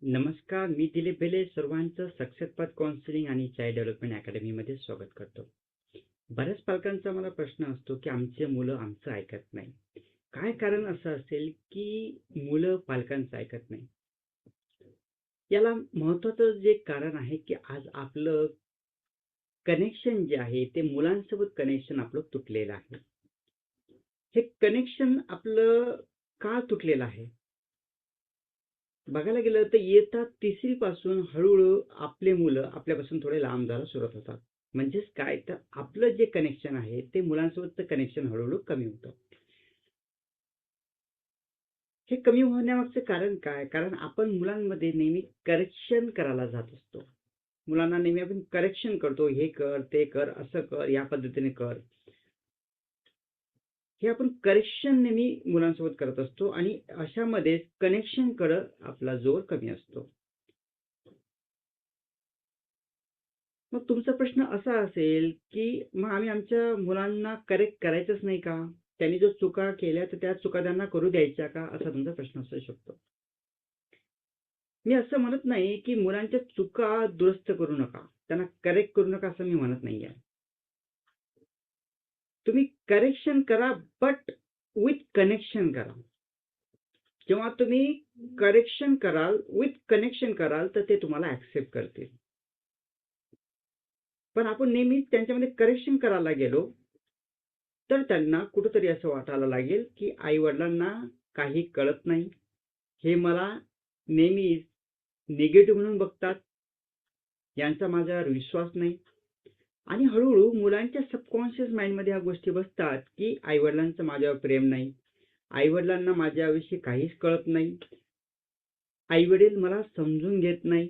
नमस्कार, मी दिलीप बेले सर्वांचं सक्सेस पथ काउन्सिलिंग आणि चाइल्ड डेव्हलपमेंट अकॅडमीमध्ये स्वागत करतो. बऱ्याच पालकांचा मला प्रश्न असतो की आमचे मुलं आमचं ऐकत नाही. काय कारण असं असेल की मुलं पालकांचं ऐकत नाही? याला महत्वाचं जे कारण आहे की आज आपलं कनेक्शन जे आहे ते मुलांसोबत कनेक्शन आपलं तुटलेलं आहे. हे कनेक्शन आपलं का तुटलेलं आहे? बघायला गेलं तर येतात तिसरी पासून हळूहळू आपले मुलं आपल्यापासून थोडे लांब जायला सुरुवात होतात. म्हणजेच काय तर आपलं जे कनेक्शन आहे ते मुलांसोबतचं कनेक्शन हळूहळू कमी होतं. हे कमी होण्यामागचं कारण काय? कारण आपण मुलांमध्ये नेहमी करेक्शन करायला जात असतो. मुलांना नेहमी आपण करेक्शन करतो, हे कर, ते कर, असं कर, या पद्धतीने कर. हे आपण करेक्शन नेहमी मुलांसोबत करत असतो आणि अशामध्ये कनेक्शनकडे आपला जोर कमी असतो. मग तुमचा प्रश्न असा असेल की मग आम्ही आमच्या मुलांना करेक्ट करायचंच नाही का? त्यांनी जर चुका केल्या तर त्या चुका त्यांना करू द्यायच्या का? असा तुमचा प्रश्न असू शकतो. मी असं म्हणत नाही की मुलांच्या चुका दुरुस्त करू नका, त्यांना करेक्ट करू नका असं मी म्हणत नाहीये. तुम्ही करेक्शन करा बट विथ कनेक्शन करा. जेव्हा तुम्ही करेक्शन कराल विथ कनेक्शन कराल तर ते तुम्हाला ऍक्सेप्ट करतील. पण आपण नेहमी त्यांच्यामध्ये करेक्शन करायला गेलो तर त्यांना कुठंतरी असं वाटायला लागेल की आई वडिलांना काही कळत नाही, हे मला नेहमी निगेटिव्ह म्हणून बघतात, यांचा माझ्यावर विश्वास नाही. आणि हळूहळू मुलांच्या सबकॉन्शियस माइंडमध्ये ह्या गोष्टी बसतात की आई वडिलांचं माझ्यावर प्रेम नाही, आई वडिलांना माझ्याविषयी काहीच कळत नाही, आई वडील मला समजून घेत नाही.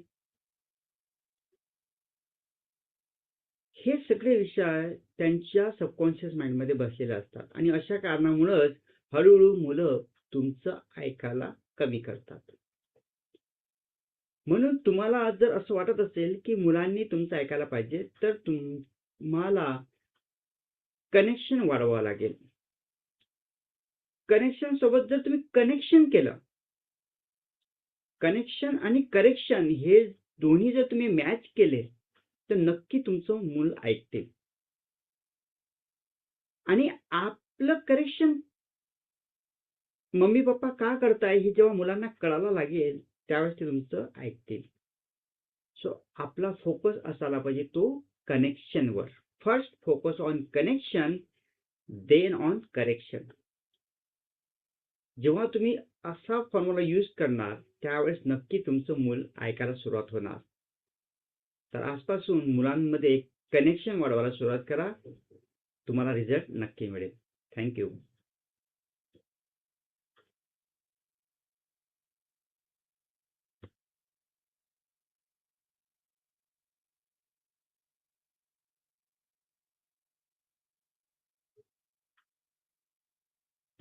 हे सगळे विषय त्यांच्या सबकॉन्शियस माइंडमध्ये बसलेले असतात आणि अशा कारणामुळेच हळूहळू मुलं तुमचं ऐकायला कमी करतात. म्हणून तुम्हाला जर असं वाटत असेल की मुलांनी तुमचं ऐकायला पाहिजे तर तुम्हाला कनेक्शन वाढवावं लागेल. कनेक्शन सोबत जर तुम्ही कनेक्शन केलं, कनेक्शन आणि करेक्शन हे दोन्ही जर तुम्ही मॅच केले तर नक्की तुमचं मूल ऐकते. आणि आपलं करेक्शन मम्मी पप्पा का करताय हे जेव्हा मुलांना कळायला लागेल त्यावेळेस ते तुमचं ऐकतील. सो आपला फोकस असायला पाहिजे तो कनेक्शनवर. First focus on connection, then on correction. जेव्हा तुम्ही असा फॉर्म्युला यूज करणार त्यावेळेस नक्की तुमचं मूल ऐकायला सुरुवात होणार. तर आजपासून मुलांमध्ये कनेक्शन वाढवायला सुरुवात करा, तुम्हाला रिझल्ट नक्की मिळेल. थँक्यू.